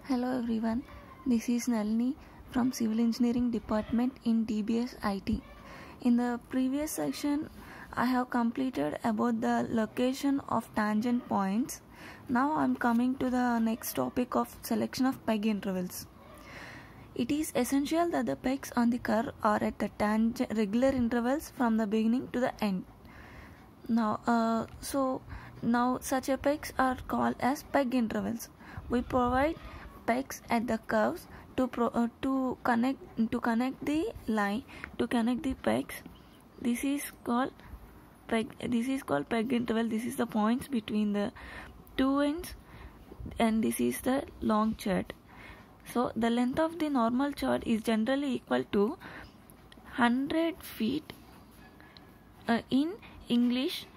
Hello everyone, this is Nalini from Civil Engineering Department in DBS IT. In the previous section, I have completed about the location of tangent points. Now I am coming to the next topic of selection of peg intervals. It is essential that the pegs on the curve are at the regular intervals from the beginning to the end. Now such a pegs are called as peg intervals. We provide pegs at the curves to connect the line, to connect the pegs. This is called peg interval. This is the points between the two ends, and this is the long chord. So the length of the normal chord is generally equal to 100 feet in English,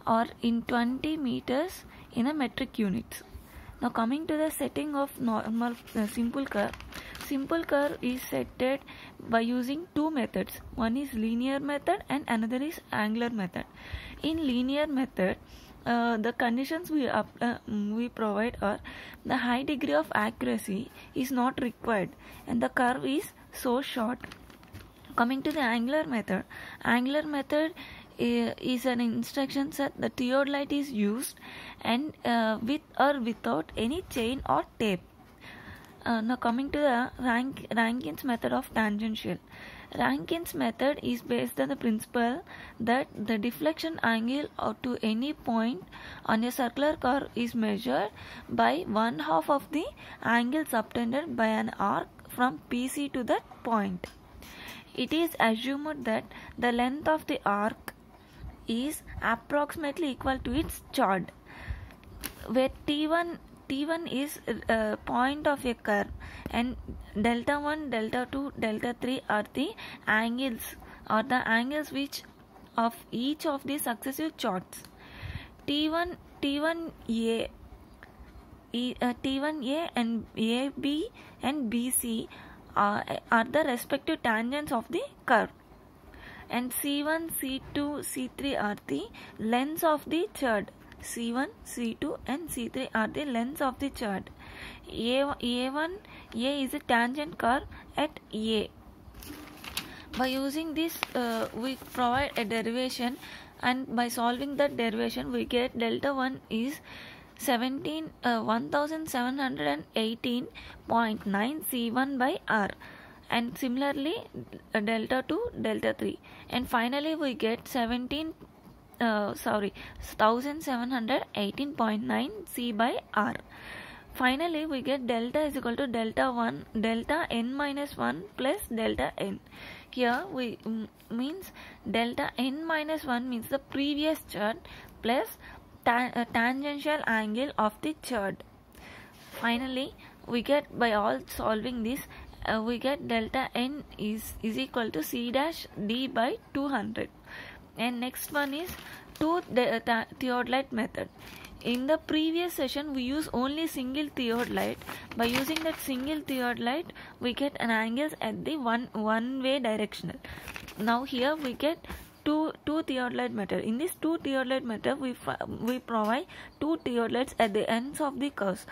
or in 20 meters in a metric units. Now coming to the setting of normal simple curve. Simple curve is setted by using two methods. One is linear method and another is angular method. In linear method, the conditions we provide are the high degree of accuracy is not required and the curve is so short. Coming to the angular method is an instruction set. The theodolite is used and with or without any chain or tape. Now coming to the Rankine's method of tangential. Rankine's method is based on the principle that the deflection angle to any point on a circular curve is measured by 1/2 of the angle subtended by an arc from PC to that point. It is assumed that the length of the arc is approximately equal to its chord, where T1 is point of a curve and delta 1, delta 2, delta 3 are the angles which of each of the successive chords. T1A and AB and BC are the respective tangents of the curve, and C1, C2, C3 are the lengths of the chord. C1, C2 and C3 are the lengths of the chord. A is a tangent curve at A. By using this, we provide a derivation, and by solving that derivation, we get delta 1 is 1718.9 C1 by R, and similarly delta 2, delta 3, and finally we get 1718.9 C by R. Finally we get delta is equal to delta n minus 1 plus delta n. Here we means delta n minus 1 means the previous chord plus tangential angle of the chord. Finally we get, by all solving this, we get delta n is equal to C dash D by 200. And next one is theodolite method. In the previous session we use only single theodolite. By using that single theodolite we get an angles at the one way directional. Now here we get two theodolite method. In this two theodolite method we provide two theodolites at the ends of the curves.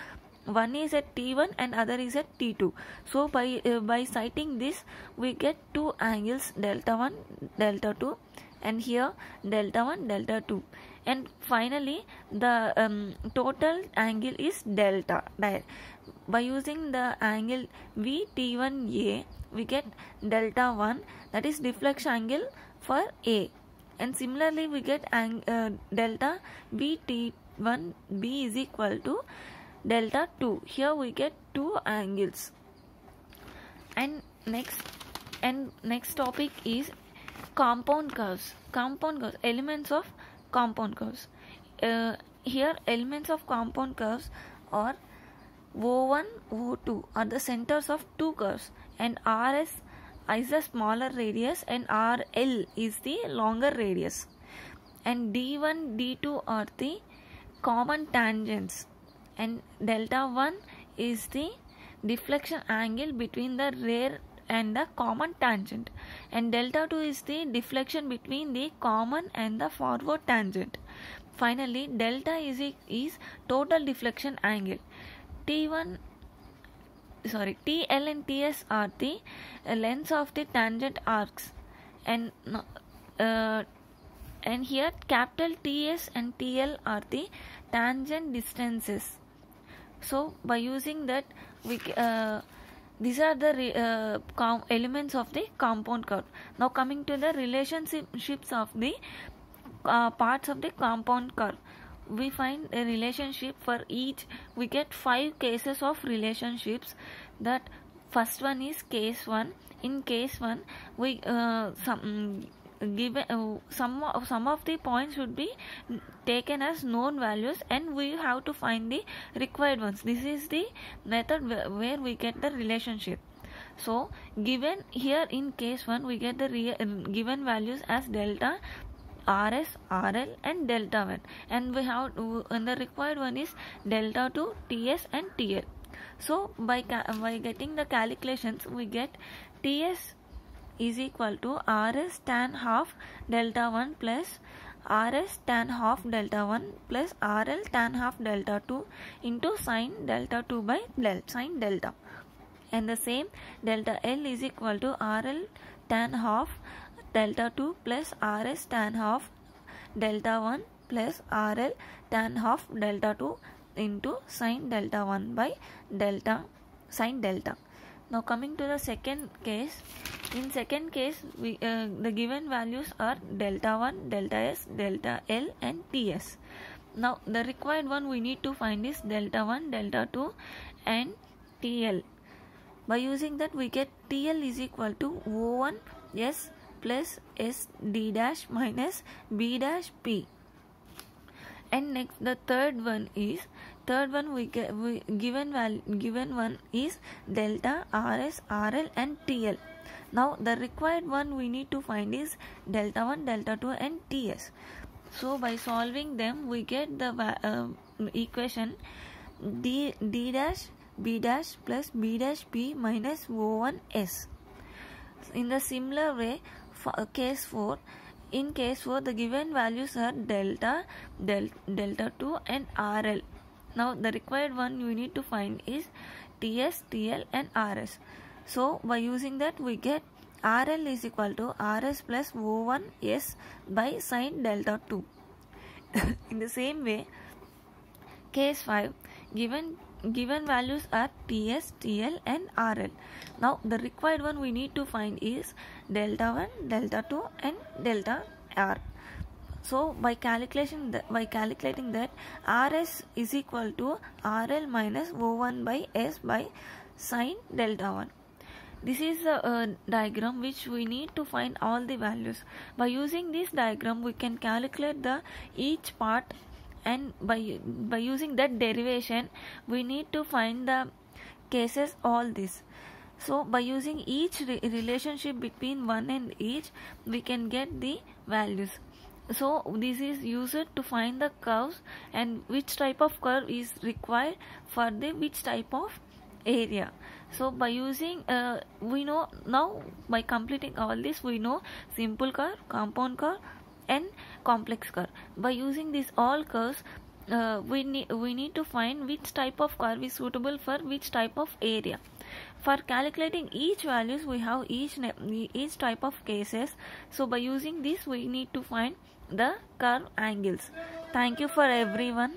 One is at T1 and other is at T2. So by citing this we get two angles, delta 1, delta 2, and here delta 1, delta 2, and finally the total angle is delta. By using the angle VT1A we get delta 1, that is deflection angle for A, and similarly we get delta VT1B is equal to delta 2. Here we get two angles. And next topic is compound curves. Elements of compound curves. Here elements of compound curves are O1, O2 are the centers of two curves, and RS is the smaller radius and RL is the longer radius, and D1, D2 are the common tangents, and delta 1 is the deflection angle between the rear and the common tangent, and delta 2 is the deflection between the common and the forward tangent. Finally delta is total deflection angle. T1 TL and TS are the lengths of the tangent arcs, and here capital TS and TL are the tangent distances. So by using that, we these are the elements of the compound curve. Now coming to the relationships of the parts of the compound curve, we find a relationship for each. We get 5 cases of relationships. That first one is case 1. In case 1, we given some of the points should be taken as known values, and we have to find the required ones. This is the method where we get the relationship. So given here in case 1, we get the given values as delta, RS, RL and delta 1, and we have and the required one is delta 2, TS and TL. So by getting the calculations, we get TS is equal to RS tan half delta 1 plus RS tan half delta 1 plus RL tan half delta 2 into sin delta 2 by sin delta. And the same delta L is equal to RL tan half delta 2 plus RS tan half delta 1 plus RL tan half delta 2 into sin delta 1 by sin delta. Now coming to the second case. In second case, we the given values are delta 1, delta S, delta L and TS. Now the required one we need to find is delta 1, delta 2 and TL. By using that, we get TL is equal to O1 S plus S D dash minus B dash P. And next the third one we given one is delta RS, RL and TL. Now the required one we need to find is delta 1, delta 2 and TS. So by solving them, we get the equation D dash B dash plus B dash P minus O1 S. In the similar way, for case 4, in case 4 the given values are delta 2 and RL. Now the required one we need to find is TS, TL and RS. So by using that, we get RL is equal to RS plus O1 S by sin delta 2. In the same way, case 5, given values are TS, TL and RL. Now the required one we need to find is delta 1, delta 2 and delta R. So by calculating that, RS is equal to RL minus O1 by S by sin delta 1. This is a diagram which we need to find all the values. By using this diagram, we can calculate the each part, and by using that derivation, we need to find the cases all this. So by using each relationship between one and each, we can get the values. So this is used to find the curves and which type of curve is required for the which type of area. So by using we know now, by completing all this, we know simple curve, compound curve and complex curve. By using these all curves, we need to find which type of curve is suitable for which type of area. For calculating each values, we have each type of cases. So by using this, we need to find the curve angles. Thank you for everyone.